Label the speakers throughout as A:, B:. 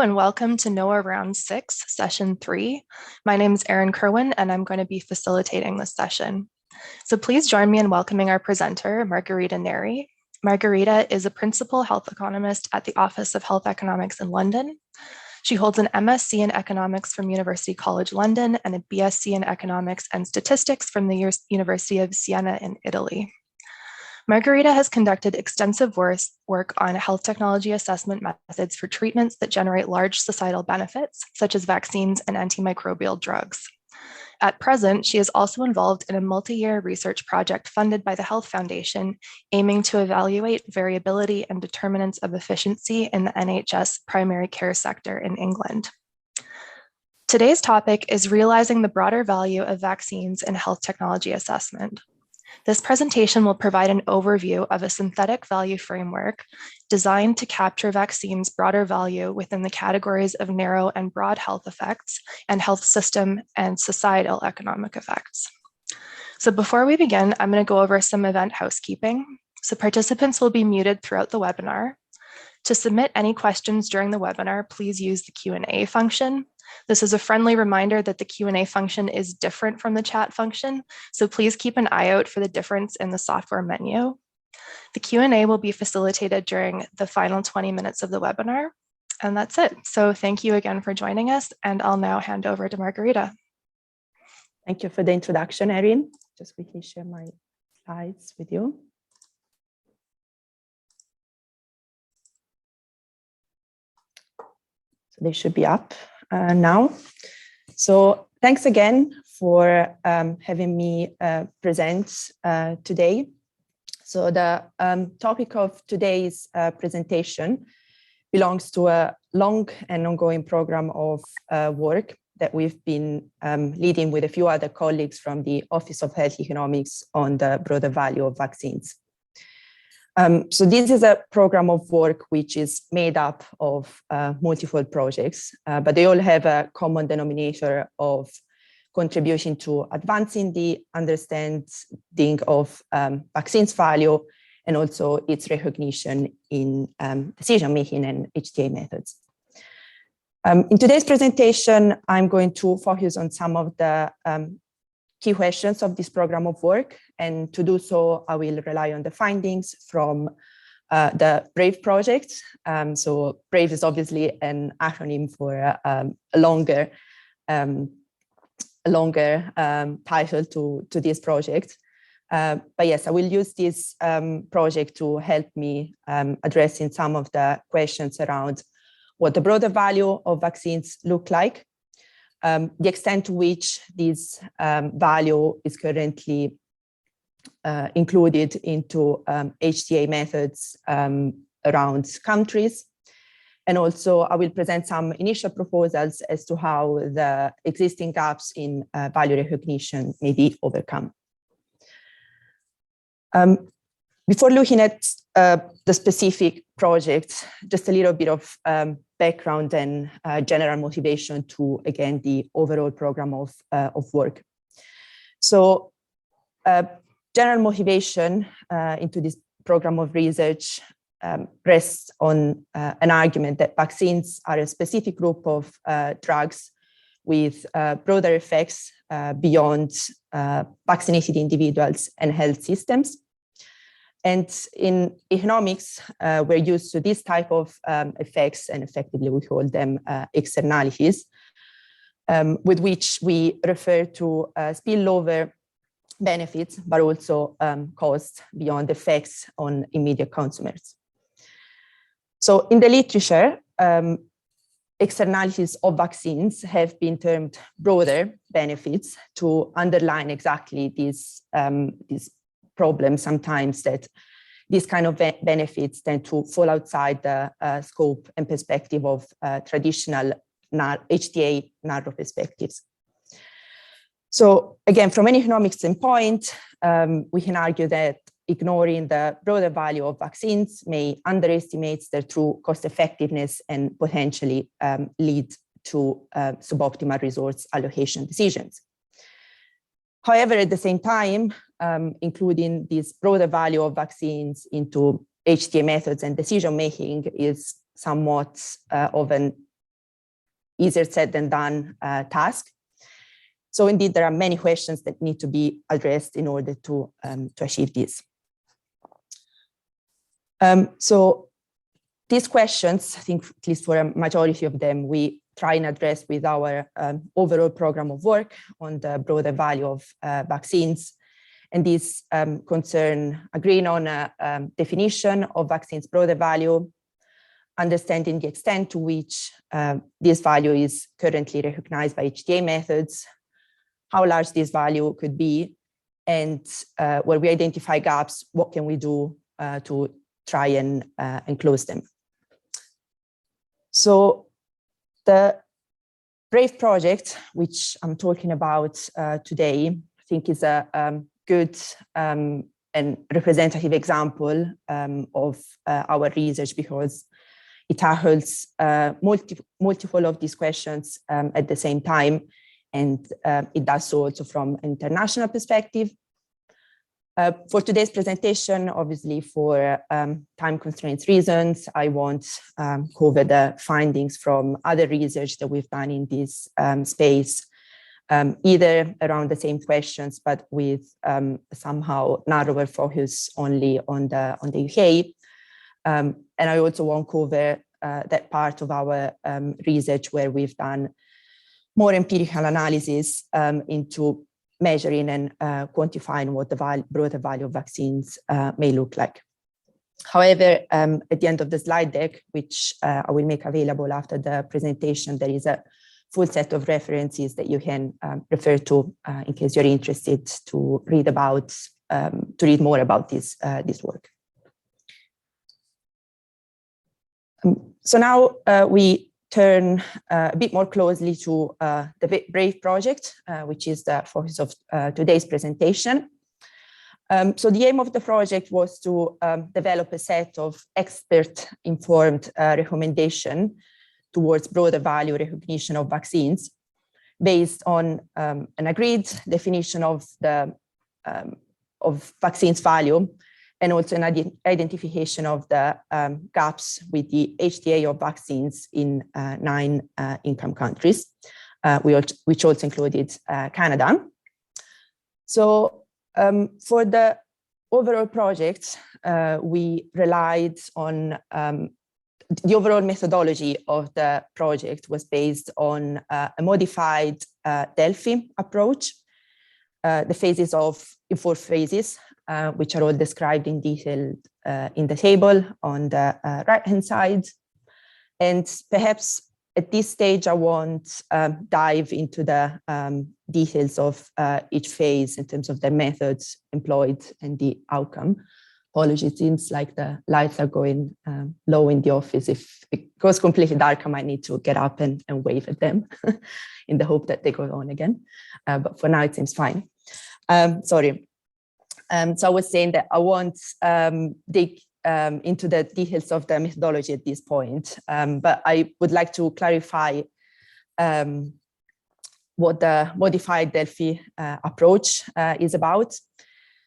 A: and welcome to NOAHE Round 6, Session 3. My name is Erin Kerwin, and I'm going to be facilitating this session. So please join me in welcoming our presenter, Margherita Neri. Margherita is a principal health economist at the Office of Health Economics in London. She holds an MSc in Economics from University College London and a BSc in Economics and Statistics from the University of Siena in Italy. Margherita has conducted extensive work on health technology assessment methods for treatments that generate large societal benefits, such as vaccines and antimicrobial drugs. At present, she is also involved in a multi-year research project funded by the Health Foundation, aiming to evaluate variability and determinants of efficiency in the NHS primary care sector in England. Today's topic is realizing the broader value of vaccines in health technology assessment. This presentation will provide an overview of a synthetic value framework designed to capture vaccines' broader value within the categories of narrow and broad health effects and health system and societal economic effects. So before we begin, I'm going to go over some event housekeeping. So participants will be muted throughout the webinar. To submit any questions during the webinar, please use the Q&A function. This is a friendly reminder that the Q&A function is different from the chat function, so please keep an eye out for the difference in the software menu. The Q&A will be facilitated during the final 20 minutes of the webinar, and that's it. So thank you again for joining us, and I'll now hand over to Margherita.
B: Thank you for the introduction, Erin. Just quickly share my slides with you. So they should be up now. So thanks again for having me present today. So the topic of today's presentation belongs to a long and ongoing program of work that we've been leading with a few other colleagues from the Office of Health Economics on the broader value of vaccines. So this is a program of work which is made up of multiple projects, but they all have a common denominator of contribution to advancing the understanding of vaccines value and also its recognition in decision-making and HTA methods. In today's presentation, I'm going to focus on some of the key questions of this program of work. And to do so, I will rely on the findings from the BRAVE project. So BRAVE is obviously an acronym for a longer title to this project. But yes, I will use this project to help me addressing some of the questions around what the broader value of vaccines look like, the extent to which this value is currently included into HTA methods around countries. And also I will present some initial proposals as to how the existing gaps in value recognition may be overcome. Before looking at the specific project, just a little bit of background and general motivation to, again, the overall program of work. So general motivation into this program of research rests on an argument that vaccines are a specific group of drugs with broader effects beyond vaccinated individuals and health systems. And in economics, we're used to this type of effects, and effectively we call them externalities, with which we refer to spillover benefits, but also costs beyond effects on immediate consumers. So in the literature, externalities of vaccines have been termed broader benefits to underline exactly these problem sometimes that these kind of benefits tend to fall outside the scope and perspective of traditional HTA narrow perspectives. So again, from an economic standpoint, we can argue that ignoring the broader value of vaccines may underestimate their true cost effectiveness and potentially lead to suboptimal resource allocation decisions. However, at the same time, including this broader value of vaccines into HTA methods and decision-making is somewhat of an easier said than done task. So indeed, there are many questions that need to be addressed in order to achieve this. So these questions, I think at least for a majority of them, we try and address with our overall program of work on the broader value of vaccines. And these concern agreeing on a definition of vaccines' broader value, understanding the extent to which this value is currently recognized by HTA methods, how large this value could be, and where we identify gaps, what can we do to try and close them. So the BRAVE project, which I'm talking about today, I think is a good and representative example of our research, because it tackles multiple of these questions at the same time, and it does so also from an international perspective. For today's presentation, obviously for time constraints reasons, I won't cover the findings from other research that we've done in this space, either around the same questions, but with somehow narrower focus only on the UK. And I also won't cover that part of our research where we've done more empirical analysis into measuring and quantifying what the broader value of vaccines may look like. However, at the end of the slide deck, which I will make available after the presentation, there is a full set of references that you can refer to in case you're interested to read about, to read more about this work. So now we turn a bit more closely to the BRAVE project, which is the focus of today's presentation. So the aim of the project was to develop a set of expert-informed recommendation towards broader value recognition of vaccines based on an agreed definition of vaccines value, and also an identification of the gaps with the HTA of vaccines in 9 income countries, which also included Canada. So for the overall project, we relied on the overall methodology of the project was based on a modified Delphi approach. The phases in 4 phases, which are all described in detail in the table on the right-hand side. And perhaps at this stage, I won't dive into the details of each phase in terms of the methods employed and the outcome. Apologies, it seems like the lights are going low in the office. If it goes completely dark, I might need to get up and wave at them in the hope that they go on again. But for now, it seems fine. Sorry. So I was saying that I won't dig into the details of the methodology at this point, but I would like to clarify what the modified Delphi approach is about.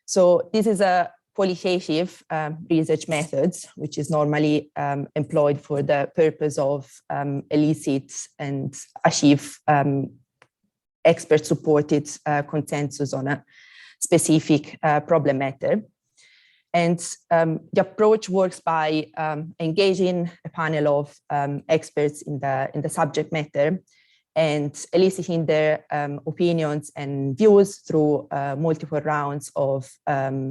B: So this is a qualitative research method, which is normally employed for the purpose of elicit and achieve expert-supported consensus on a specific problem matter. And the approach works by engaging a panel of experts in the subject matter and eliciting their opinions and views through multiple rounds of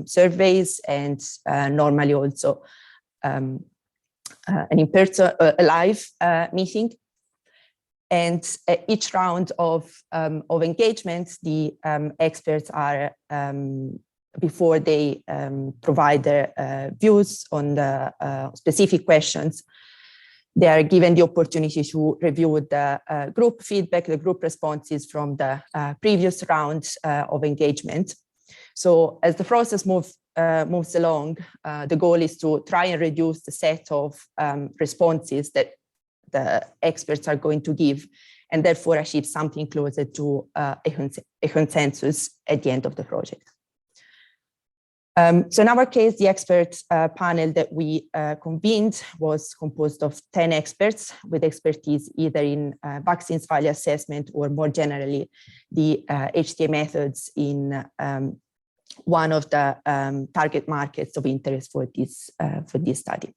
B: surveys, and normally also an in-person, a live meeting. And at each round of engagement, the experts are, before they provide their views on the specific questions, they are given the opportunity to review the group feedback, the group responses from the previous round of engagement. So as the process moves along, the goal is to try and reduce the set of responses that the experts are going to give, and therefore achieve something closer to a consensus at the end of the project. So in our case, the expert panel that we convened was composed of 10 experts with expertise either in vaccines value assessment or more generally the HTA methods in one of the target markets of interest for this study.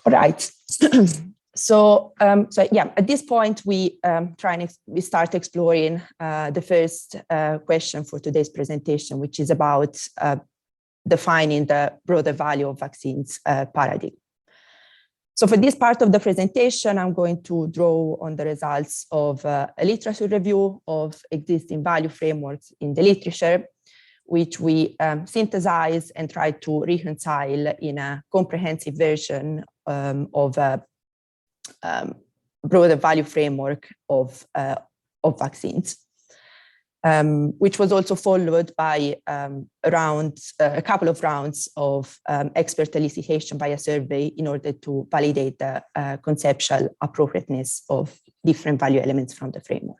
B: All right. So yeah, at this point, we start exploring the first question for today's presentation, which is about defining the broader value of vaccines paradigm. So for this part of the presentation, I'm going to draw on the results of a literature review of existing value frameworks in the literature, which we synthesize and try to reconcile in a comprehensive version of a broader value framework of vaccines, which was also followed by a couple of rounds of expert elicitation by a survey in order to validate the conceptual appropriateness of different value elements from the framework.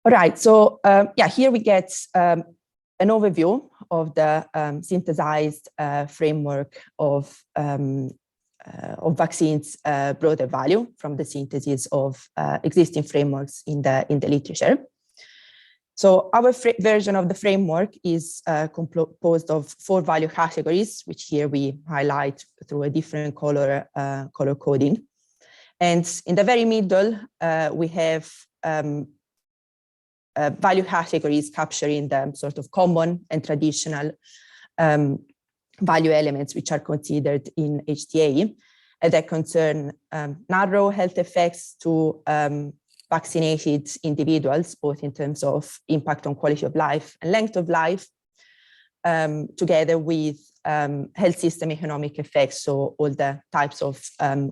B: All right, so yeah, here we get an overview of the synthesized framework of vaccines broader value from the synthesis of existing frameworks in the literature. So our version of the framework is composed of 4 value categories, which here we highlight through a different color coding. And in the very middle, we have value categories capturing the sort of common and traditional value elements which are considered in HTA, and that concern narrow health effects to vaccinated individuals, both in terms of impact on quality of life and length of life, together with health system economic effects, so all the types of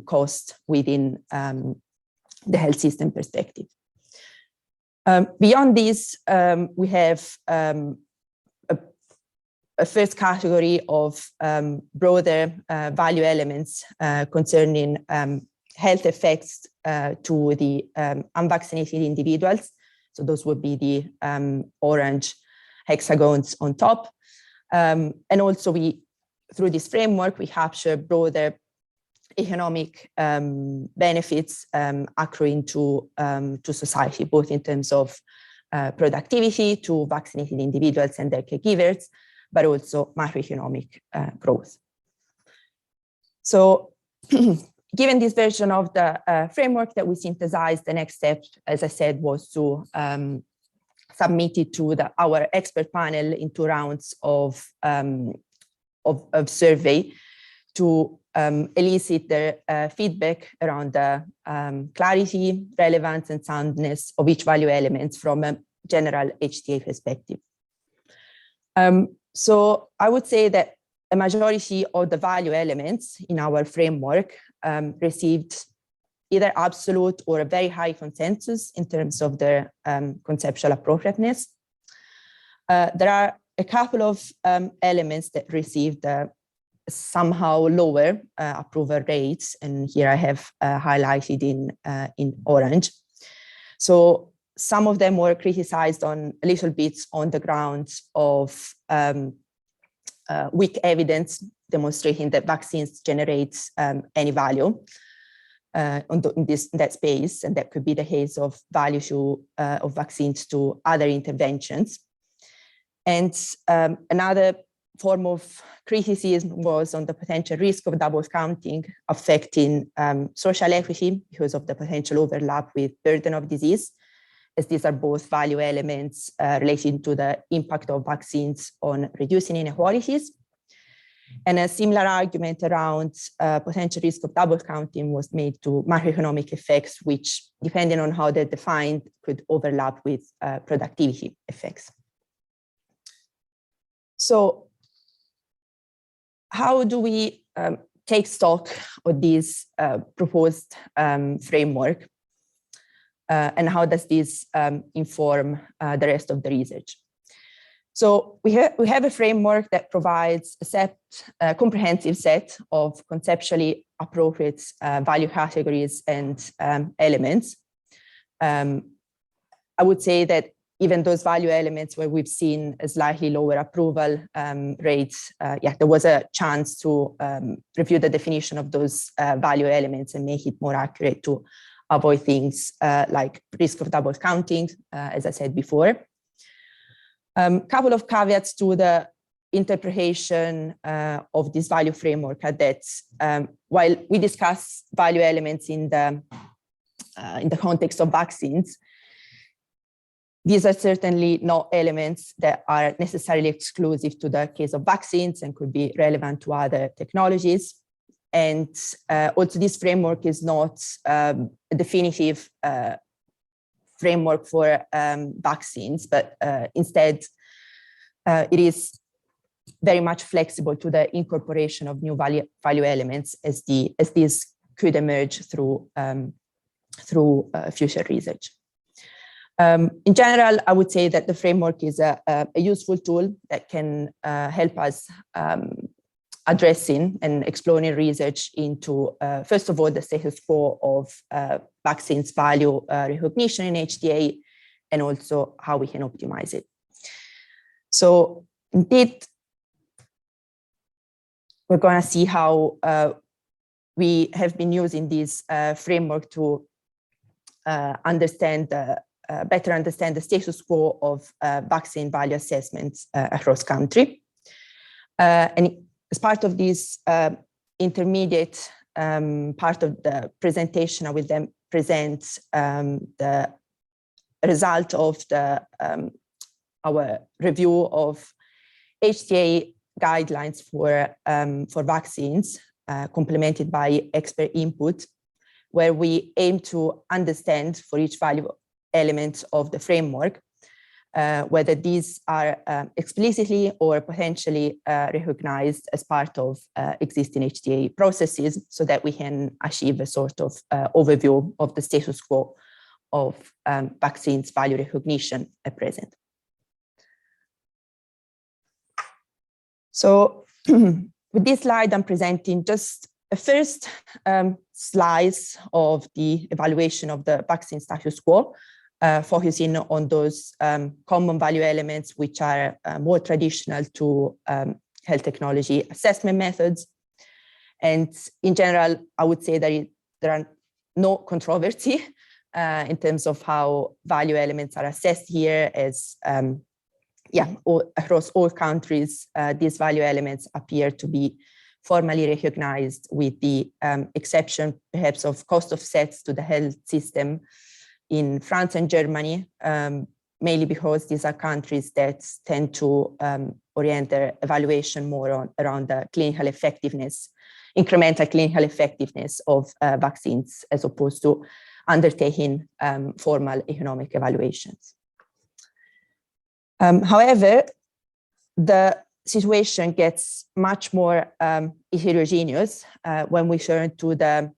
B: cost within the health system perspective. Beyond this, we have a first category of broader value elements concerning health effects to the unvaccinated individuals. So those would be the orange hexagons on top. And also through this framework, we capture broader economic benefits accruing to society, both in terms of productivity to vaccinated individuals and their caregivers, but also macroeconomic growth. So given this version of the framework that we synthesized, the next step, as I said, was to submit it to our expert panel in 2 rounds of survey to elicit their feedback around the clarity, relevance, and soundness of each value elements from a general HTA perspective. So I would say that a majority of the value elements in our framework received either absolute or a very high consensus in terms of their conceptual appropriateness. There are a couple of elements that received somehow lower approval rates, and here I have highlighted in orange. So some of them were criticized on a little bit on the grounds of weak evidence demonstrating that vaccines generate any value in that space, and that could be the case of value of vaccines to other interventions. And another form of criticism was on the potential risk of double counting affecting social equity because of the potential overlap with burden of disease, as these are both value elements relating to the impact of vaccines on reducing inequalities. And a similar argument around potential risk of double counting was made to macroeconomic effects, which, depending on how they're defined, could overlap with productivity effects. So how do we take stock of this proposed framework? And how does this inform the rest of the research? So we have a framework that provides a comprehensive set of conceptually appropriate value categories and elements. I would say that even those value elements where we've seen a slightly lower approval rates, there was a chance to review the definition of those value elements and make it more accurate to avoid things like risk of double counting, as I said before. Couple of caveats to the interpretation of this value framework are that while we discuss value elements in the context of vaccines, these are certainly not elements that are necessarily exclusive to the case of vaccines and could be relevant to other technologies. And also this framework is not a definitive framework for vaccines, but instead it is very much flexible to the incorporation of new value elements as these could emerge through future research. In general, I would say that the framework is a useful tool that can help us addressing and exploring research into, first of all, the status quo of vaccines value recognition in HTA, and also how we can optimize it. So indeed, we're going to see how we have been using this framework to better understand the status quo of vaccine value assessments across country. And as part of this intermediate part of the presentation, I will then present the result of our review of HTA guidelines for vaccines, complemented by expert input, where we aim to understand for each value element of the framework, whether these are explicitly or potentially recognized as part of existing HTA processes, so that we can achieve a sort of overview of the status quo of vaccines value recognition at present. So with this slide, I'm presenting just a first slice of the evaluation of the vaccine status quo, focusing on those common value elements which are more traditional to health technology assessment methods. And in general, I would say that there are no controversy in terms of how value elements are assessed here, as across all countries, these value elements appear to be formally recognized, with the exception perhaps of cost offsets to the health system in France and Germany, mainly because these are countries that tend to orient their evaluation more around the clinical effectiveness, incremental clinical effectiveness of vaccines, as opposed to undertaking formal economic evaluations. However, the situation gets much more heterogeneous when we turn to the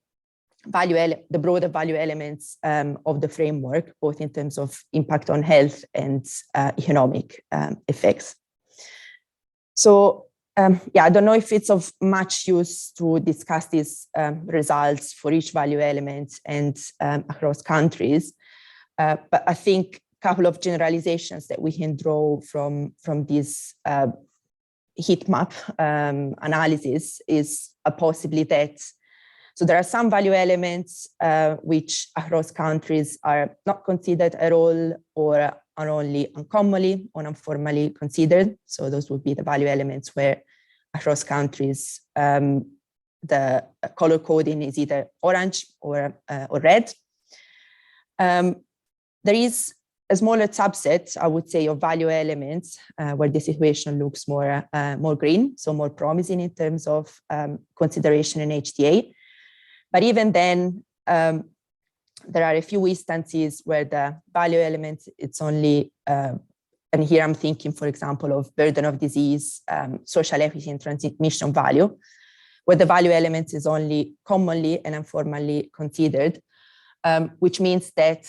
B: broader value elements of the framework, both in terms of impact on health and economic effects. So I don't know if it's of much use to discuss these results for each value element and across countries, but I think a couple of generalizations that we can draw from this heat map analysis is possibly that. So there are some value elements which across countries are not considered at all, or are only uncommonly or informally considered. So those would be the value elements where across countries the color coding is either orange or red. There is a smaller subset, I would say, of value elements where the situation looks more green, so more promising in terms of consideration in HTA. But even then, there are a few instances where the value element, it's only, and here I'm thinking, for example, of burden of disease, social equity and transmission value, where the value element is only commonly and informally considered, which means that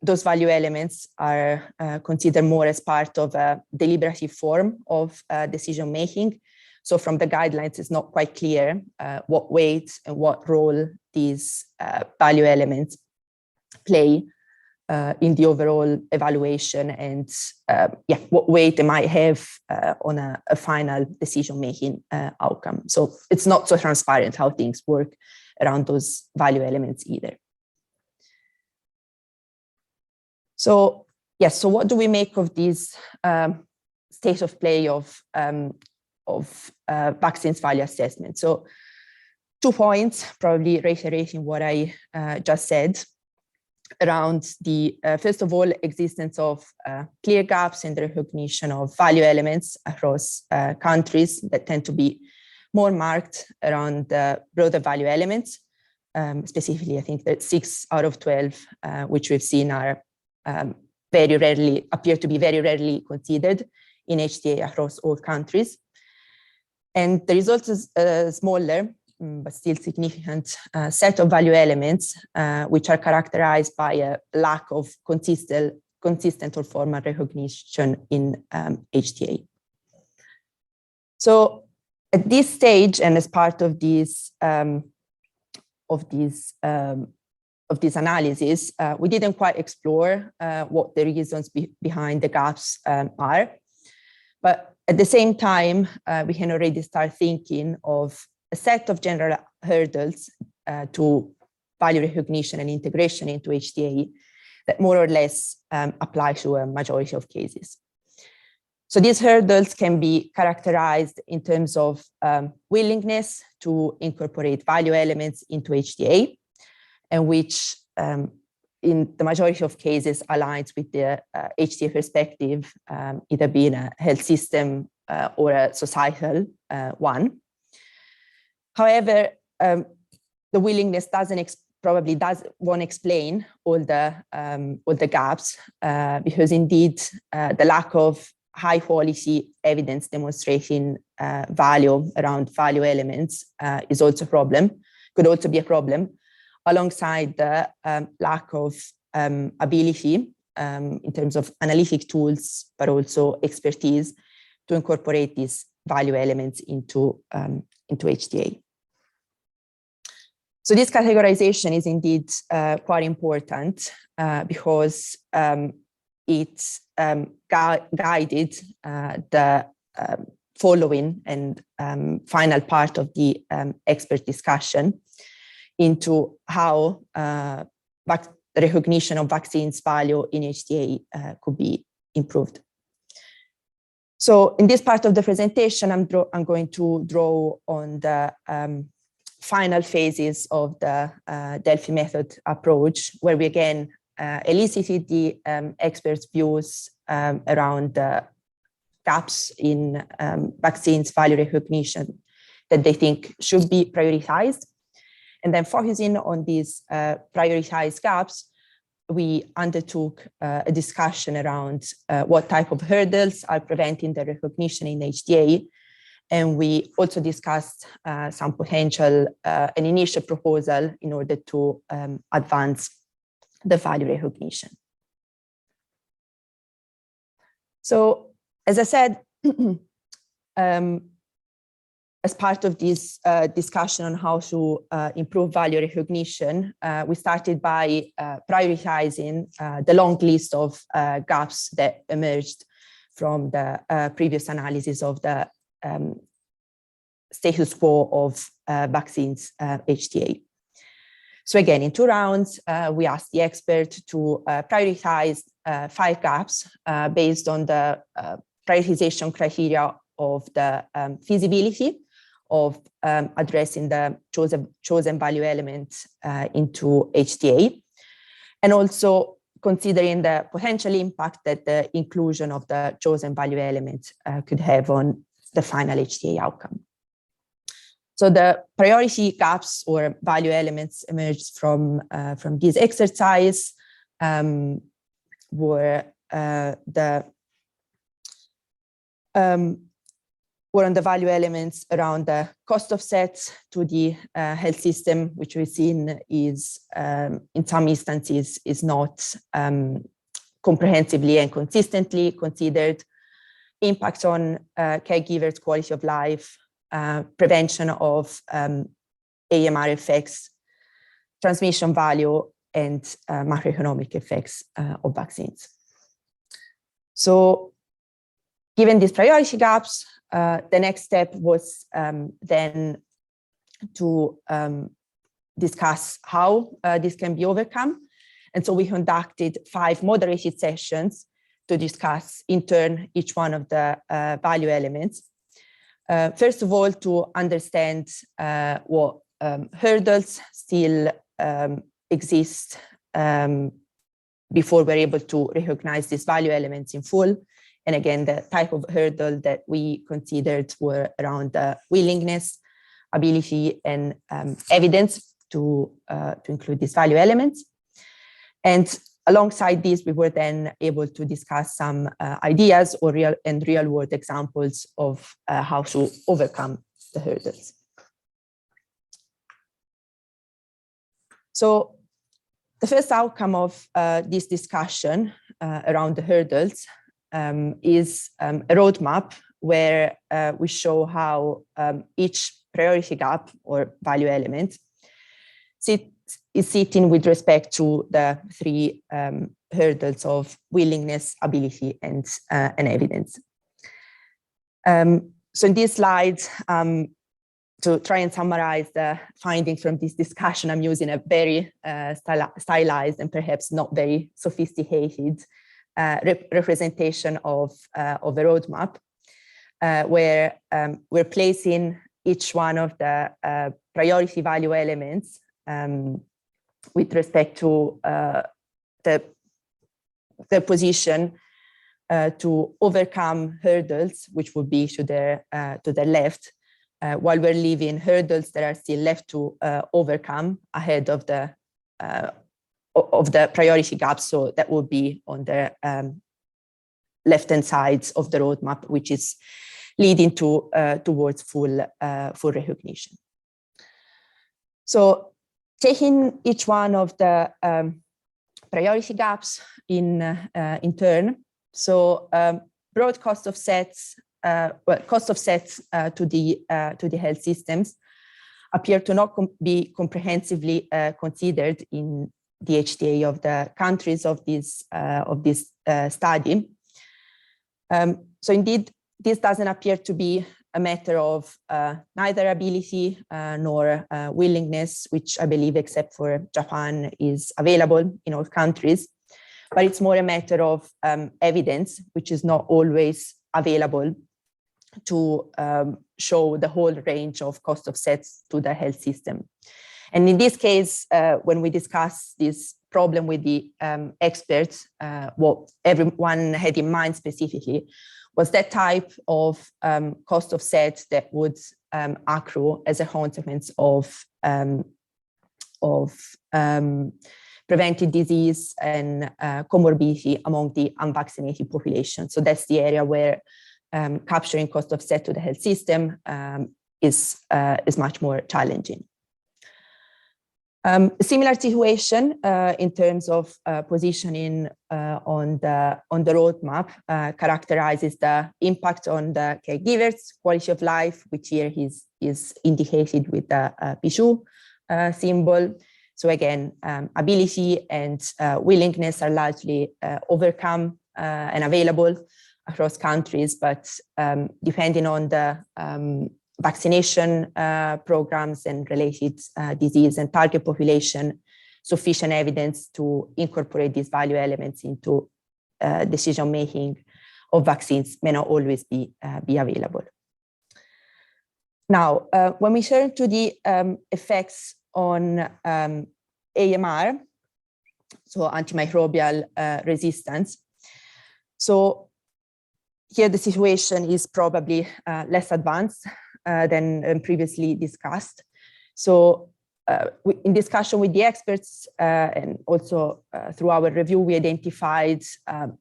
B: those value elements are considered more as part of a deliberative form of decision making. So from the guidelines, it's not quite clear what weight and what role these value elements play in the overall evaluation, and what weight they might have on a final decision-making outcome. So it's not so transparent how things work around those value elements either. So yes, so what do we make of this state of play of vaccines value assessment? So 2 points, probably reiterating what I just said, around the, first of all, existence of clear gaps in the recognition of value elements across countries that tend to be more marked around the broader value elements. Specifically, I think that 6 out of 12, which we've seen are appear to be very rarely considered in HTA across all countries. And there is also a smaller, but still significant set of value elements which are characterized by a lack of consistent or formal recognition in HTA. So at this stage, and as part of this analysis, we didn't quite explore what the reasons behind the gaps are. But at the same time, we can already start thinking of a set of general hurdles to value recognition and integration into HTA that more or less apply to a majority of cases. So these hurdles can be characterized in terms of willingness to incorporate value elements into HTA, and which in the majority of cases aligns with the HTA perspective, either being a health system or a societal one. However, the willingness probably won't explain all the gaps, because indeed the lack of high quality evidence demonstrating value around value elements is also a problem, could also be a problem, alongside the lack of ability in terms of analytic tools, but also expertise to incorporate these value elements into HTA. So this categorization is indeed quite important because it guided the following and final part of the expert discussion into how recognition of vaccines value in HTA could be improved. So in this part of the presentation, I'm going to draw on the final phases of the Delphi method approach, where we again elicited the experts' views around the gaps in vaccines value recognition that they think should be prioritized. And then focusing on these prioritized gaps, we undertook a discussion around what type of hurdles are preventing the recognition in HTA. And we also discussed some potential, an initial proposal in order to advance the value recognition. So, as I said, as part of this discussion on how to improve value recognition, we started by prioritizing the long list of gaps that emerged from the previous analysis of the status quo of vaccines HTA. So again, in 2 rounds, we asked the expert to prioritize 5 gaps based on the prioritization criteria of the feasibility of addressing the chosen value elements into HTA, and also considering the potential impact that the inclusion of the chosen value element could have on the final HTA outcome. So the priority gaps or value elements emerged from this exercise were on the value elements around the cost offsets to the health system, which we've seen is, in some instances, is not comprehensively and consistently considered. Impacts on caregivers' quality of life, prevention of AMR effects, transmission value, and macroeconomic effects of vaccines. So given these priority gaps, the next step was then to discuss how this can be overcome. And so we conducted 5 moderated sessions to discuss in turn each one of the value elements. First of all, to understand what hurdles still exist before we're able to recognize these value elements in full. And again, the type of hurdle that we considered were around the willingness, ability, and evidence to include these value elements. And alongside these, we were then able to discuss some ideas or real world examples of how to overcome the hurdles. So the first outcome of this discussion around the hurdles is a roadmap where we show how each priority gap or value element is sitting with respect to the 3 hurdles of willingness, ability, and evidence. So in this slide, to try and summarize the findings from this discussion, I'm using a very stylized and perhaps not very sophisticated representation of a roadmap, where we're placing each one of the priority value elements with respect to the position to overcome hurdles, which would be to the left, while we're leaving hurdles that are still left to overcome ahead of the priority gaps. So that would be on the left-hand sides of the roadmap, which is leading towards full recognition. So taking each one of the priority gaps in turn, so broad cost offsets, cost offsets to the health systems appear to not be comprehensively considered in the HTA of the countries of this study. So indeed, this doesn't appear to be a matter of neither ability nor willingness, which I believe, except for Japan, is available in all countries. But it's more a matter of evidence, which is not always available to show the whole range of cost offsets to the health system. And in this case, when we discuss this problem with the experts, what everyone had in mind specifically was that type of cost offset that would accrue as a consequence of prevented disease and comorbidity among the unvaccinated population. So that's the area where capturing cost offset to the health system is much more challenging. A similar situation in terms of positioning on the roadmap characterizes the impact on the caregivers' quality of life, which here is indicated with the Pichu symbol. So again, ability and willingness are largely overcome and available across countries, but depending on the vaccination programs and related disease and target population, sufficient evidence to incorporate these value elements into decision-making of vaccines may not always be available. Now, when we turn to the effects on AMR, so antimicrobial resistance, so here the situation is probably less advanced than previously discussed. So in discussion with the experts and also through our review, we identified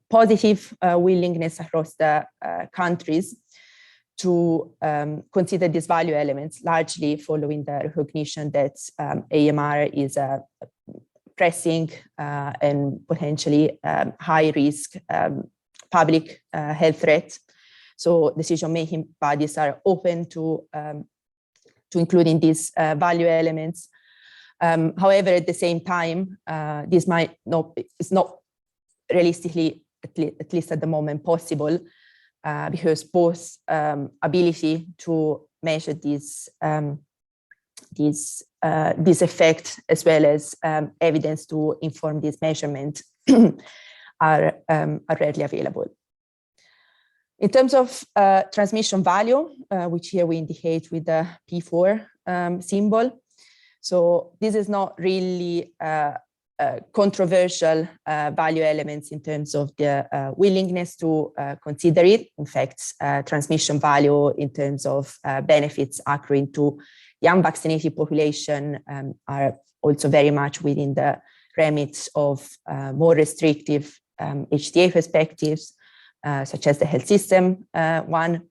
B: positive willingness across the countries to consider these value elements, largely following the recognition that AMR is a pressing and potentially high risk public health threat So decision-making bodies are open to including these value elements. However, at the same time, this is not realistically, at least at the moment, possible because both ability to measure this effect as well as evidence to inform this measurement are readily available. In terms of transmission value, which here we indicate with the P4 symbol, so this is not really controversial value elements in terms of the willingness to consider it. In fact, transmission value in terms of benefits accruing to the unvaccinated population are also very much within the remit of more restrictive HTA perspectives, such as the health system one.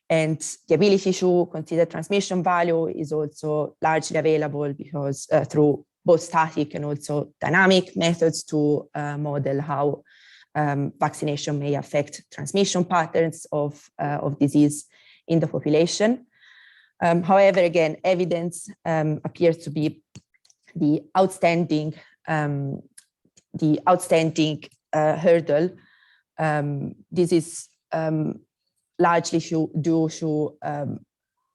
B: And the ability to consider transmission value is also largely available because through both static and also dynamic methods to model how vaccination may affect transmission patterns of disease in the population. However, again, evidence appears to be the outstanding hurdle. This is largely due to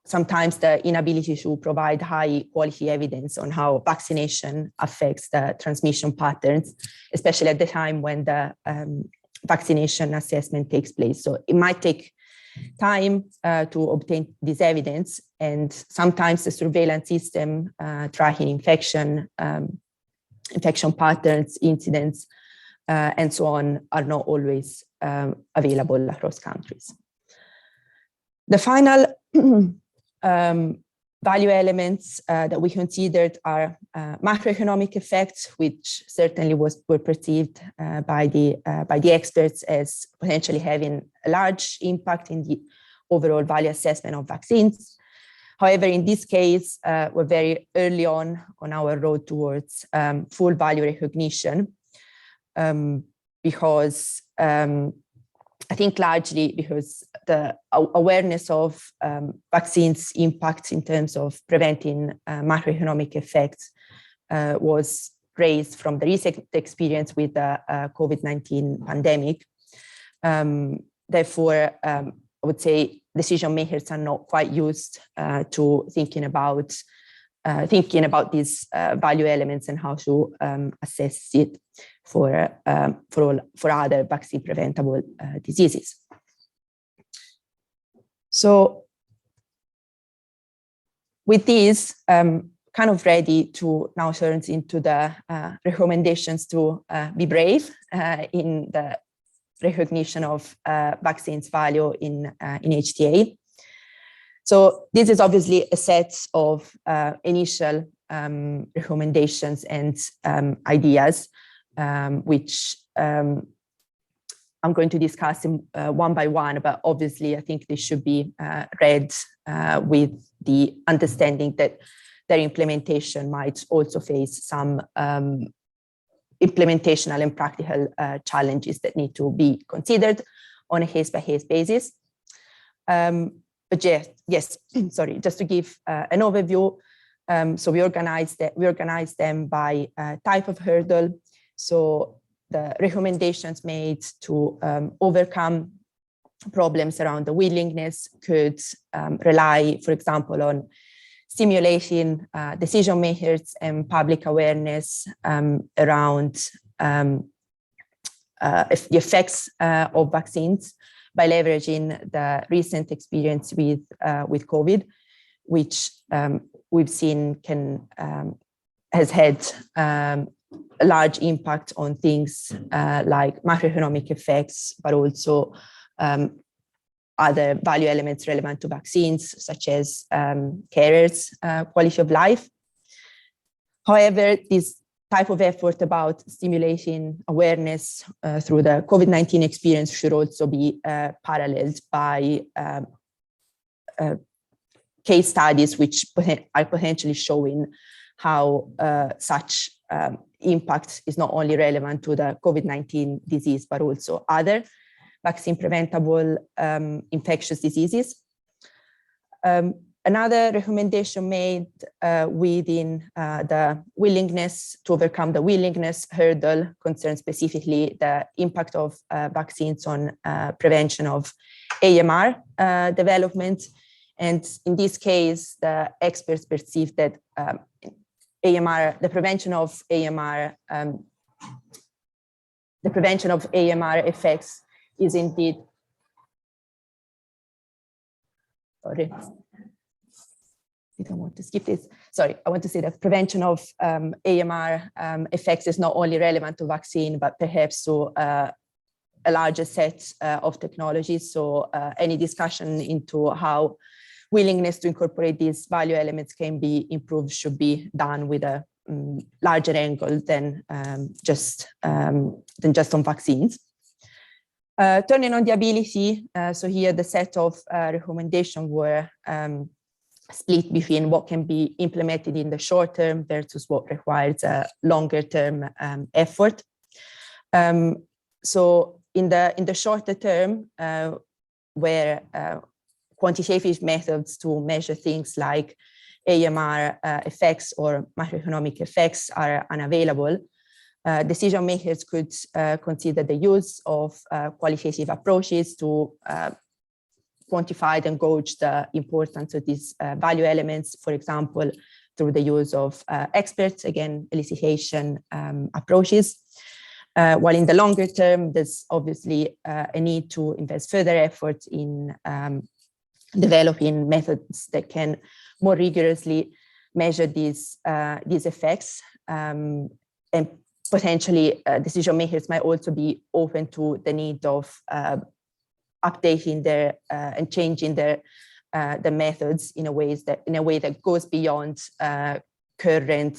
B: sometimes the inability to provide high quality evidence on how vaccination affects the transmission patterns, especially at the time when the vaccination assessment takes place. So it might take time to obtain this evidence, and sometimes the surveillance system tracking infection patterns, incidents, and so on are not always available across countries. The final value elements that we considered are macroeconomic effects, which certainly were perceived by the experts as potentially having a large impact in the overall value assessment of vaccines. However, in this case, we're very early on our road towards full value recognition because I think largely because the awareness of vaccines' impact in terms of preventing macroeconomic effects was raised from the recent experience with the COVID-19 pandemic. Therefore, I would say decision makers are not quite used to thinking about these value elements and how to assess it for other vaccine preventable diseases. So with this, kind of ready to now turn into the recommendations to be brave in the recognition of vaccines value in HTA. So this is obviously a set of initial recommendations and ideas, which I'm going to discuss one by one, but obviously I think they should be read with the understanding that their implementation might also face some implementational and practical challenges that need to be considered on a case-by-case basis. But yes, sorry, just to give an overview. So we organized them by type of hurdle. So the recommendations made to overcome problems around the willingness could rely, for example, on stimulating decision makers and public awareness around the effects of vaccines by leveraging the recent experience with COVID, which we've seen has had a large impact on things like macroeconomic effects, but also other value elements relevant to vaccines, such as carers' quality of life. However, this type of effort about stimulating awareness through the COVID-19 experience should also be paralleled by case studies which are potentially showing how such impact is not only relevant to the COVID-19 disease, but also other vaccine-preventable infectious diseases. Another recommendation made within the willingness to overcome the willingness hurdle concerns specifically the impact of vaccines on prevention of AMR development. And in this case, the experts perceive that the prevention of AMR effects is indeed, sorry. I don't want to skip this. Sorry, I want to say that prevention of AMR effects is not only relevant to vaccine, but perhaps to a larger set of technologies. So any discussion into how willingness to incorporate these value elements can be improved should be done with a larger angle than just on vaccines. Turning on the ability, so here the set of recommendations were split between what can be implemented in the short term versus what requires a longer term effort. So in the shorter term, where quantitative methods to measure things like AMR effects or macroeconomic effects are unavailable, decision makers could consider the use of qualitative approaches to quantify and gauge the importance of these value elements, for example, through the use of experts, again, elicitation approaches. While in the longer term, there's obviously a need to invest further effort in developing methods that can more rigorously measure these effects. And potentially, decision makers might also be open to the need of updating their and changing their the methods in a way that goes beyond current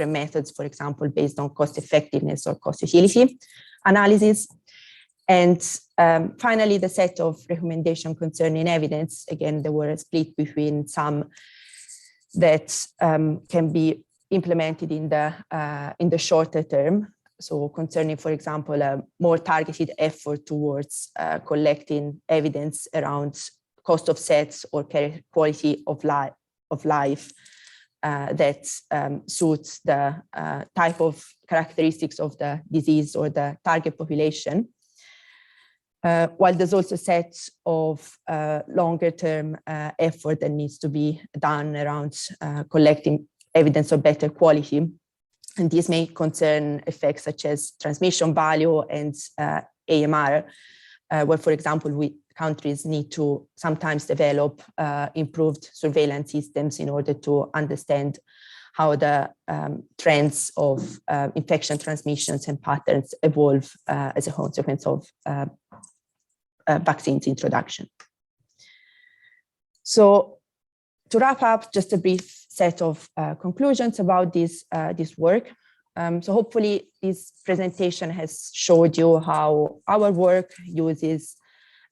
B: methods, for example, based on cost effectiveness or cost utility analysis. And finally, the set of recommendations concerning evidence, again, there were a split between some that can be implemented in the shorter term. So concerning, for example, a more targeted effort towards collecting evidence around cost offsets or quality of life that suits the type of characteristics of the disease or the target population. While there's also a set of longer term effort that needs to be done around collecting evidence of better quality. And these may concern effects such as transmission value and AMR, where, for example, countries need to sometimes develop improved surveillance systems in order to understand how the trends of infection transmissions and patterns evolve as a consequence of vaccines introduction. So to wrap up, just a brief set of conclusions about this work. So hopefully this presentation has showed you how our work uses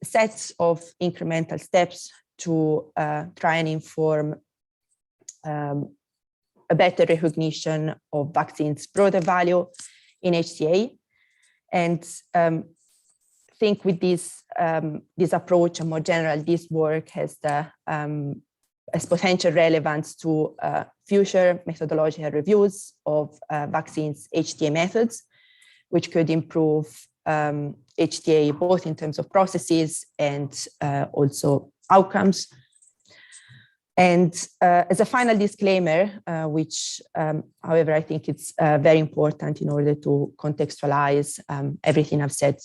B: sets of incremental steps to try and inform a better recognition of vaccines' broader value in HTA. And think with this approach, and more general, this work has potential relevance to future methodological reviews of vaccines HTA methods, which could improve HTA both in terms of processes and also outcomes. And as a final disclaimer, which, however, I think it's very important in order to contextualize everything I've said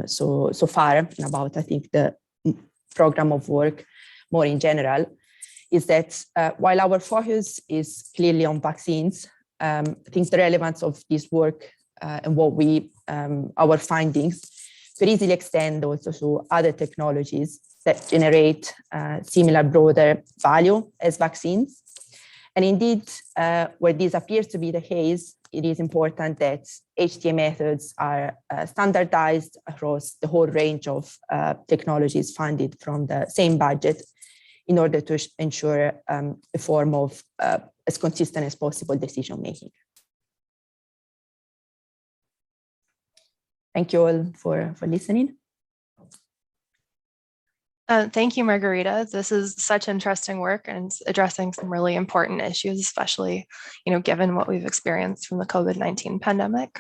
B: so far about, I think, the program of work more in general, is that while our focus is clearly on vaccines, I think the relevance of this work and our findings could easily extend also to other technologies that generate similar broader value as vaccines. And indeed, where this appears to be the case, it is important that HTA methods are standardized across the whole range of technologies funded from the same budget in order to ensure a form of as consistent as possible decision making. Thank you all for listening.
A: Thank you, Margherita. This is such interesting work and it's addressing some really important issues, especially, given what we've experienced from the COVID-19 pandemic.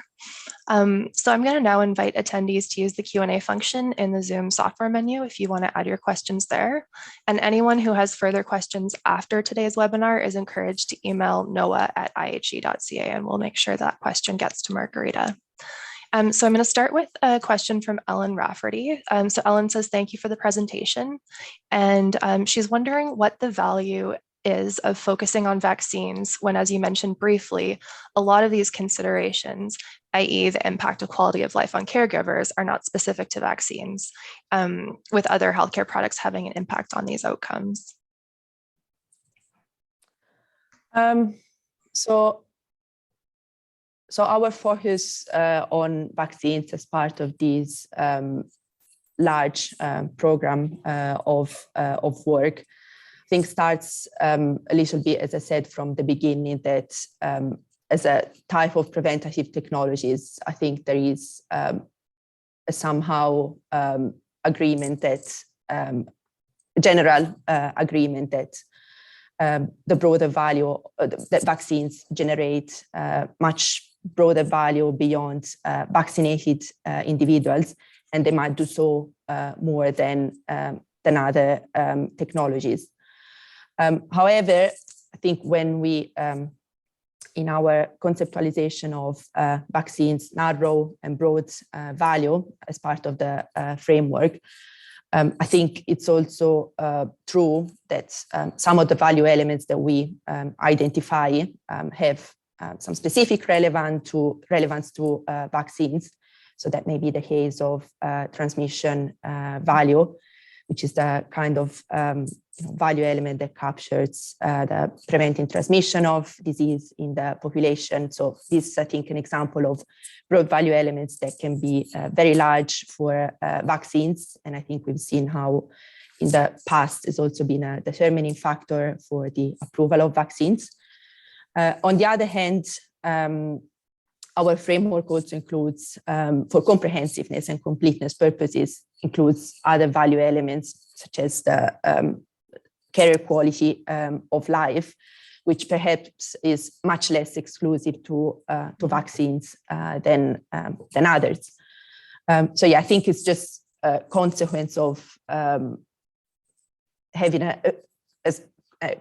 A: So I'm going to now invite attendees to use the Q&A function in the Zoom software menu if you want to add your questions there. And anyone who has further questions after today's webinar is encouraged to email noah@ihe.ca, and we'll make sure that question gets to Margherita. So I'm going to start with a question from Ellen Rafferty. So Ellen says, thank you for the presentation. And she's wondering what the value is of focusing on vaccines when, as you mentioned briefly, a lot of these considerations, i.e. the impact of quality of life on caregivers, are not specific to vaccines, with other healthcare products having an impact on these outcomes.
B: So our focus on vaccines as part of this large program of work, I think starts a little bit, as I said, from the beginning, that as a type of preventative technologies, I think there is a somehow agreement that, general agreement that the broader value that vaccines generate much broader value beyond vaccinated individuals, and they might do so more than other technologies. However, I think when we, in our conceptualization of vaccines, narrow and broad value as part of the framework, I think it's also true that some of the value elements that we identify have some specific relevance to vaccines. So that may be the case of transmission value, which is the kind of value element that captures the preventing transmission of disease in the population. So this is, I think, an example of broad value elements that can be very large for vaccines. And I think we've seen how in the past it's also been a determining factor for the approval of vaccines. On the other hand, our framework also includes, for comprehensiveness and completeness purposes, includes other value elements such as the career quality of life, which perhaps is much less exclusive to vaccines than others. So yeah, I think it's just a consequence of having as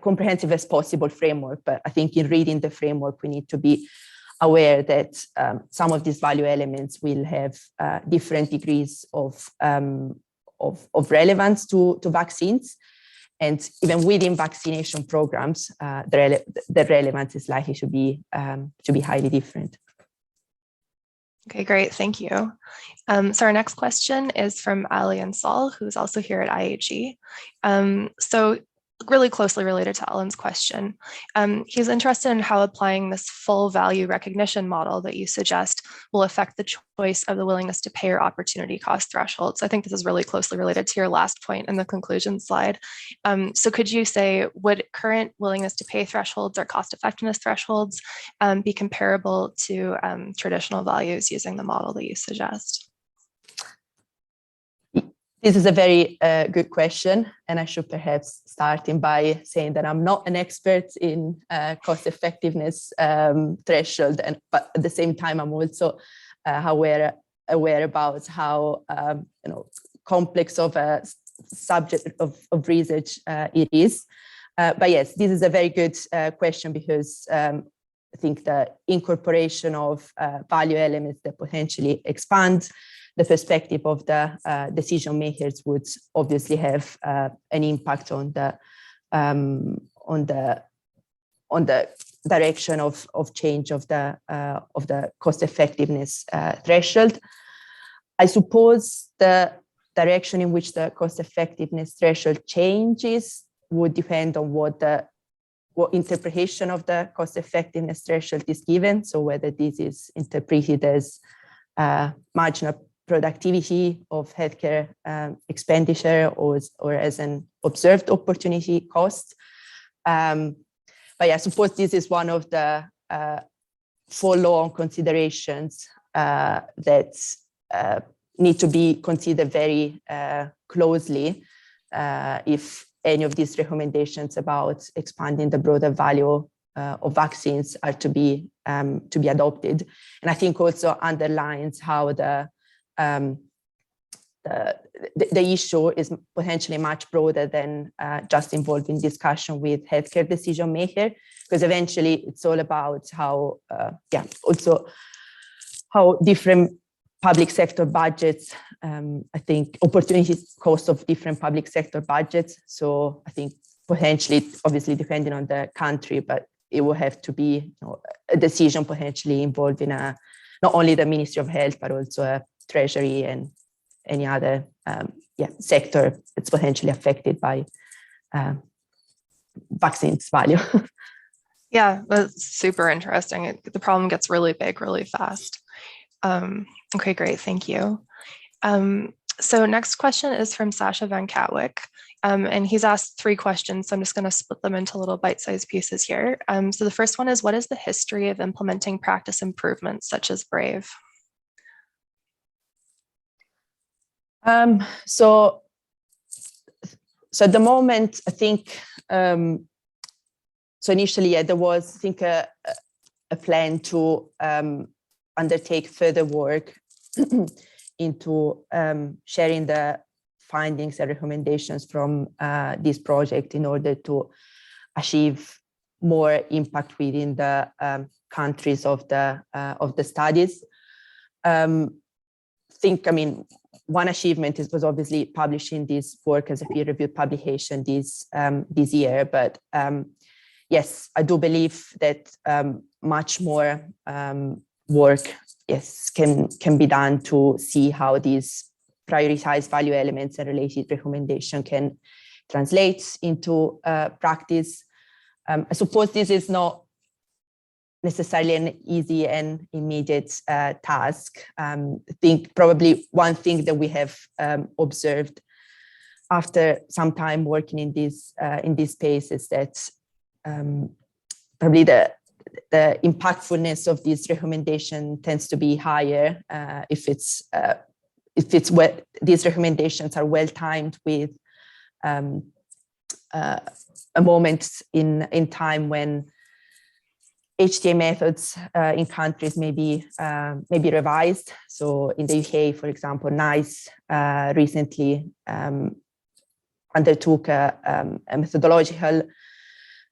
B: comprehensive as possible framework. But I think in reading the framework, we need to be aware that some of these value elements will have different degrees of relevance to vaccines. And even within vaccination programs, the relevance is likely to be highly different.
A: Okay, great, thank you. So our next question is from Ali Ansal, who's also here at IHE. So really closely related to Ellen's question. He's interested in how applying this full value recognition model that you suggest will affect the choice of the willingness to pay or opportunity cost thresholds. I think this is really closely related to your last point in the conclusion slide. So could you say, would current willingness to pay thresholds or cost effectiveness thresholds be comparable to traditional values using the model that you suggest?
B: This is a very good question, and I should perhaps start by saying that I'm not an expert in cost effectiveness threshold, but at the same time, I'm also aware about how complex of a subject of research it is. But yes, this is a very good question because I think the incorporation of value elements that potentially expand the perspective of the decision makers would obviously have an impact on the direction of change of the cost effectiveness threshold. I suppose the direction in which the cost effectiveness threshold changes would depend on what interpretation of the cost effectiveness threshold is given. So whether this is interpreted as marginal productivity of healthcare expenditure or as an observed opportunity cost. But yeah, I suppose this is one of the follow-on considerations that need to be considered very closely if any of these recommendations about expanding the broader value of vaccines are to be adopted. And I think also underlines how the issue is potentially much broader than just involving discussion with healthcare decision maker, because eventually it's all about how, also how different public sector budgets, I think opportunity cost of different public sector budgets. So I think potentially, obviously depending on the country, but it will have to be a decision potentially involving not only the Ministry of Health, but also a Treasury and any other sector that's potentially affected by vaccines value.
A: Yeah, that's super interesting. The problem gets really big really fast. Okay, great, thank you. So next question is from Sasha Van Katwick, and he's asked 3 questions, so I'm just going to split them into little bite-sized pieces here. So the first one is, what is the history of implementing practice improvements such as BRAVE?
B: So at the moment, I think, so initially there was, I think, a plan to undertake further work into sharing the findings and recommendations from this project in order to achieve more impact within the countries of the studies. One achievement was obviously publishing this work as a peer-reviewed publication this year, but yes, I do believe that much more work, yes, can be done to see how these prioritized value elements and related recommendation can translate into practice. I suppose this is not necessarily an easy and immediate task. I think probably one thing that we have observed after some time working in this space is that probably the impactfulness of this recommendation tends to be higher if these recommendations are well timed with a moment in time when HTA methods in countries may be revised. So in the UK, for example, NICE recently undertook a methodological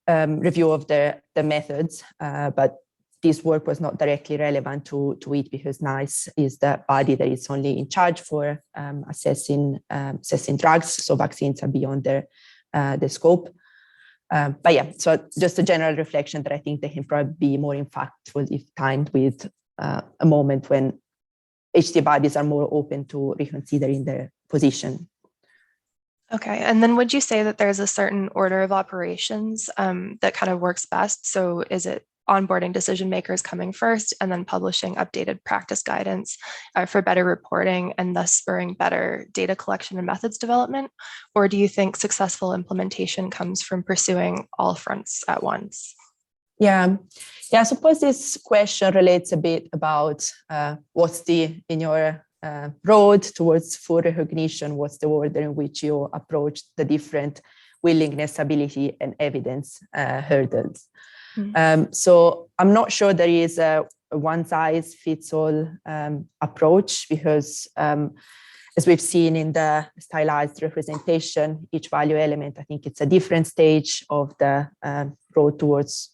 B: review of the methods, but this work was not directly relevant to it because NICE is the body that is only in charge for assessing drugs. So vaccines are beyond their scope. But yeah, so just a general reflection that I think they can probably be more impactful if timed with a moment when HTA bodies are more open to reconsidering their position.
A: Okay, and then would you say that there's a certain order of operations that kind of works best? So is it onboarding decision makers coming first and then publishing updated practice guidance for better reporting and thus spurring better data collection and methods development? Or do you think successful implementation comes from pursuing all fronts at once?
B: Yeah, I suppose this question relates a bit about what's in your road towards full recognition, what's the order in which you approach the different willingness, ability, and evidence hurdles. So I'm not sure there is a one-size-fits-all approach because as we've seen in the stylized representation, each value element, I think it's a different stage of the road towards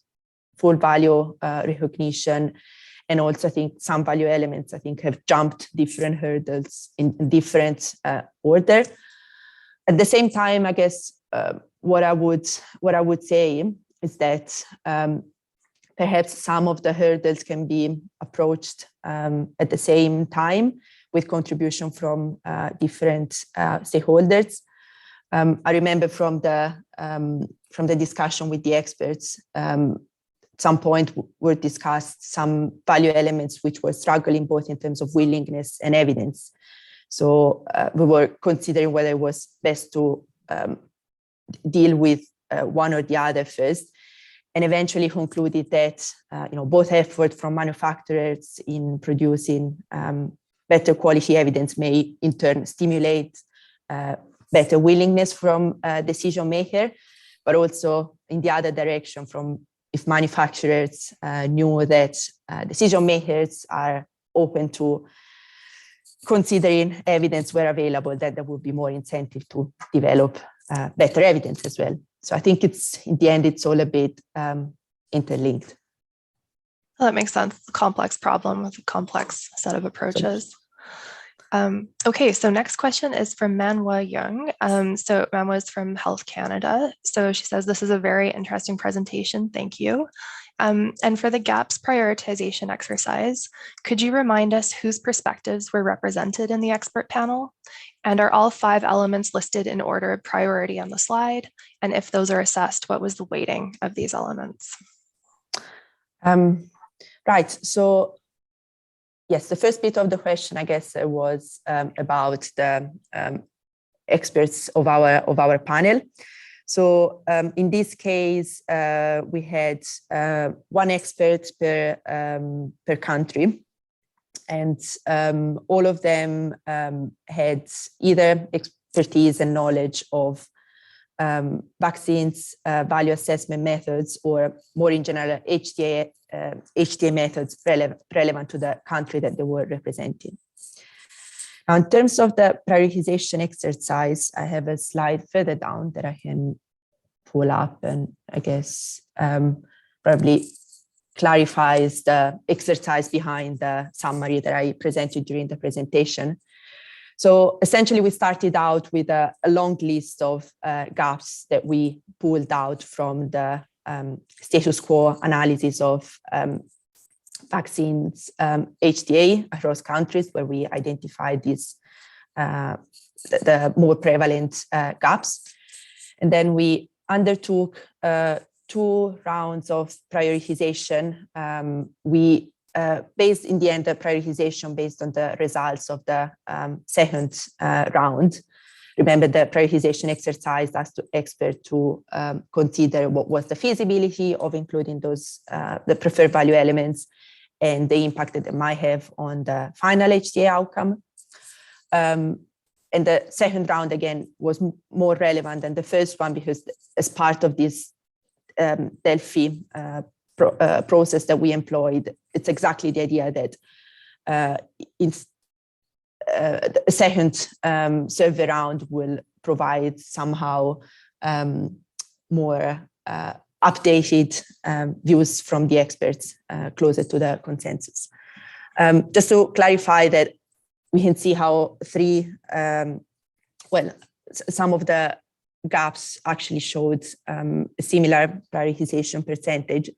B: full value recognition. And also I think some value elements, I think, have jumped different hurdles in different order. At the same time, I guess what I would say is that perhaps some of the hurdles can be approached at the same time with contribution from different stakeholders. I remember from the discussion with the experts, at some point were discussed some value elements which were struggling both in terms of willingness and evidence. So we were considering whether it was best to deal with one or the other first, and eventually concluded that both effort from manufacturers in producing better quality evidence may in turn stimulate better willingness from decision maker, but also in the other direction, from if manufacturers knew that decision makers are open to considering evidence where available, that there would be more incentive to develop better evidence as well. So I think it's, in the end, it's all a bit interlinked.
A: Well, that makes sense. It's a complex problem with a complex set of approaches. Okay, so next question is from Manhua Young. So Manhua is from Health Canada. So she says, this is a very interesting presentation. Thank you. And for the gaps prioritization exercise, could you remind us whose perspectives were represented in the expert panel? And are all 5 elements listed in order of priority on the slide? And if those are assessed, what was the weighting of these elements?
B: Right, so yes, the first bit of the question, I guess, was about the experts of our panel. So in this case, we had 1 expert per country, and all of them had either expertise and knowledge of vaccines, value assessment methods, or more in general, HTA methods relevant to the country that they were representing. Now, in terms of the prioritization exercise, I have a slide further down that I can pull up, and I guess probably clarifies the exercise behind the summary that I presented during the presentation. So essentially, we started out with a long list of gaps that we pulled out from the status quo analysis of vaccines HTA across countries, where we identified these the more prevalent gaps. And then we undertook 2 rounds of prioritization. We based in the end the prioritization based on the results of the second round. Remember, the prioritization exercise asked the expert to consider what was the feasibility of including those the preferred value elements and the impact that it might have on the final HTA outcome. And the second round, again, was more relevant than the first one, because as part of this Delphi process that we employed, it's exactly the idea that a second survey round will provide somehow more updated views from the experts closer to the consensus. Just to clarify that we can see how some of the gaps actually showed a similar prioritization percentage.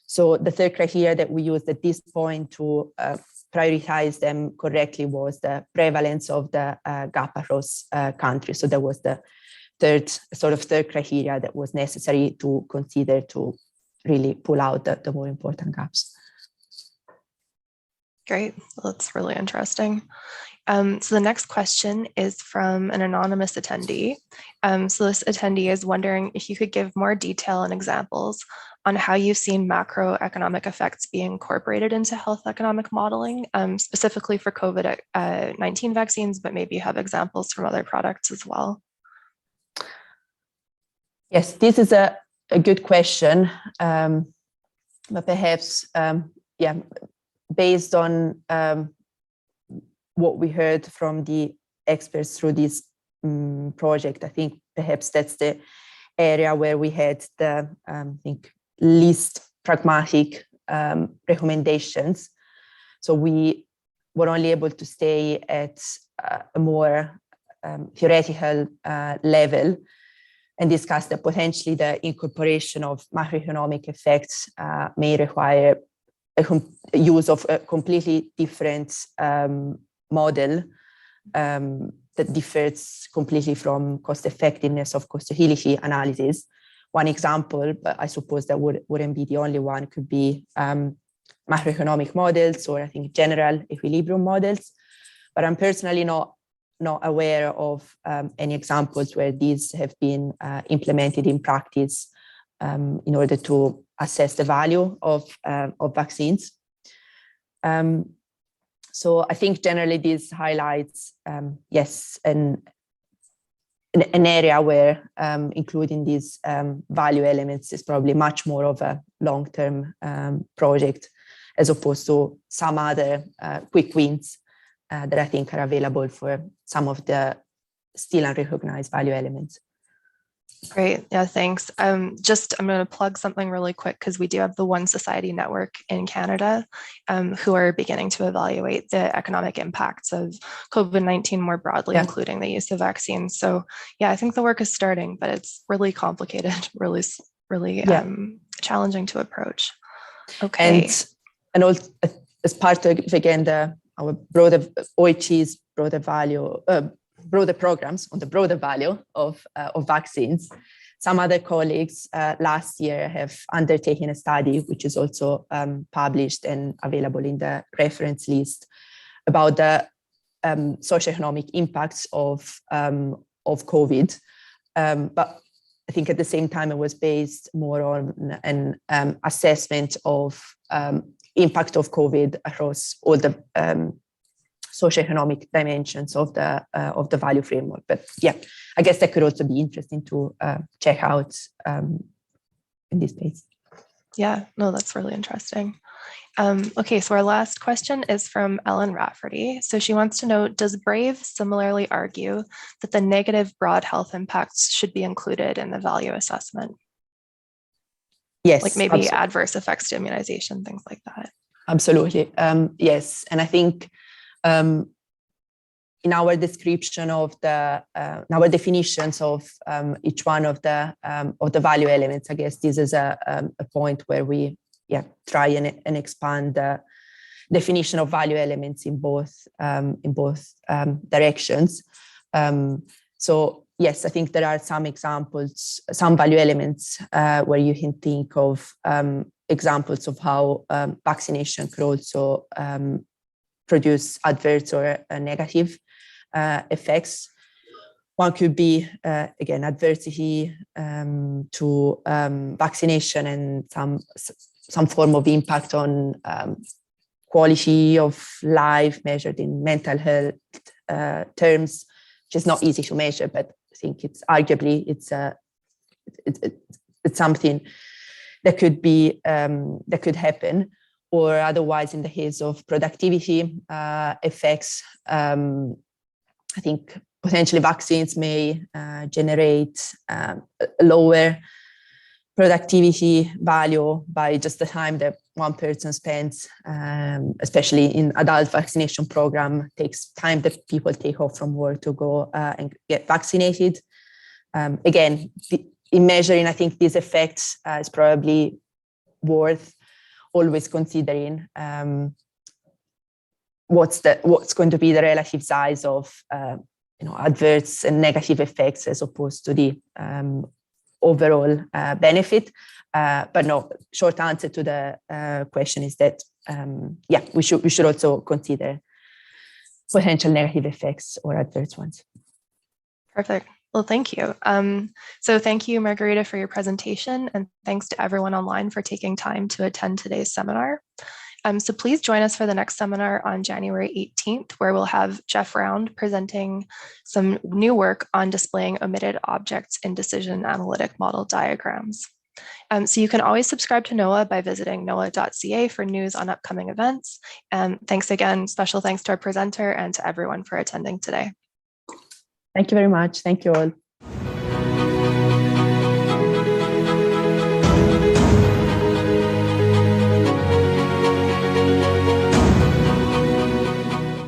B: So the third criteria that we used at this point to prioritize them correctly was the prevalence of the gap across countries. So that was the third criteria that was necessary to consider to really pull out the more important gaps.
A: Great, that's really interesting. So the next question is from an anonymous attendee. So this attendee is wondering if you could give more detail and examples on how you've seen macroeconomic effects be incorporated into health economic modeling, specifically for COVID-19 vaccines, but maybe you have examples from other products as well.
B: Yes, this is a good question, but perhaps, based on what we heard from the experts through this project, I think perhaps that's the area where we had the least pragmatic recommendations. So we were only able to stay at a more theoretical level and discuss that potentially the incorporation of macroeconomic effects may require use of a completely different model that differs completely from cost effectiveness of cost utility analysis. One example, but I suppose that wouldn't be the only one, could be macroeconomic models, or I think general equilibrium models. But I'm personally not aware of any examples where these have been implemented in practice in order to assess the value of vaccines. So I think generally this highlights, yes, and an area where including these value elements is probably much more of a long-term project, as opposed to some other quick wins that I think are available for some of the still unrecognized value elements.
A: Great. Yeah, thanks. I'm going to plug something really quick because we do have the One Society Network in Canada who are beginning to evaluate the economic impacts of COVID-19 more broadly, including the use of vaccines. So yeah, I think the work is starting, but it's really complicated, really challenging to approach. Okay.
B: And also, as part of, again, our broader OHE's broader programs on the broader value of vaccines. Some other colleagues last year have undertaken a study, which is also published and available in the reference list, about the socioeconomic impacts of COVID. But I think at the same time, it was based more on an assessment of impact of COVID across all the socioeconomic dimensions of the value framework. But yeah, I guess that could also be interesting to check out in this space.
A: Yeah, no, that's really interesting. Okay, so our last question is from Ellen Rafferty. So she wants to know, does Brave similarly argue that the negative broad health impacts should be included in the value assessment?
B: Yes.
A: Like maybe absolutely. Adverse effects to immunization, things like that.
B: Absolutely. Yes. And I think in our description of in our definitions of each one of the value elements, I guess this is a point where we try and expand the definition of value elements in both directions. So yes, I think there are some examples, some value elements where you can think of examples of how vaccination could also produce adverse or negative effects. One could be, again, adversity to vaccination and some form of impact on quality of life measured in mental health terms, which is not easy to measure, but I think it's arguably it's something that could be that could happen. Or otherwise, in the case of productivity effects, I think potentially vaccines may generate a lower productivity value by just the time that one person spends, especially in adult vaccination program, takes time that people take off from work to go and get vaccinated. Again, in measuring, I think these effects is probably worth always considering what's going to be the relative size of adverse and negative effects as opposed to the overall benefit. But no, short answer to the question is that we should also consider potential negative effects or adverse ones.
A: Perfect. Well, thank you. So thank you, Margherita, for your presentation, and thanks to everyone online for taking time to attend today's seminar. So please join us for the next seminar on January 18th, where we'll have Jeff Round presenting some new work on displaying omitted objects in decision analytic model diagrams. So you can always subscribe to NOAHE by visiting noah.ca for news on upcoming events. And thanks again, special thanks to our presenter and to everyone for attending today.
B: Thank you very much. Thank you all.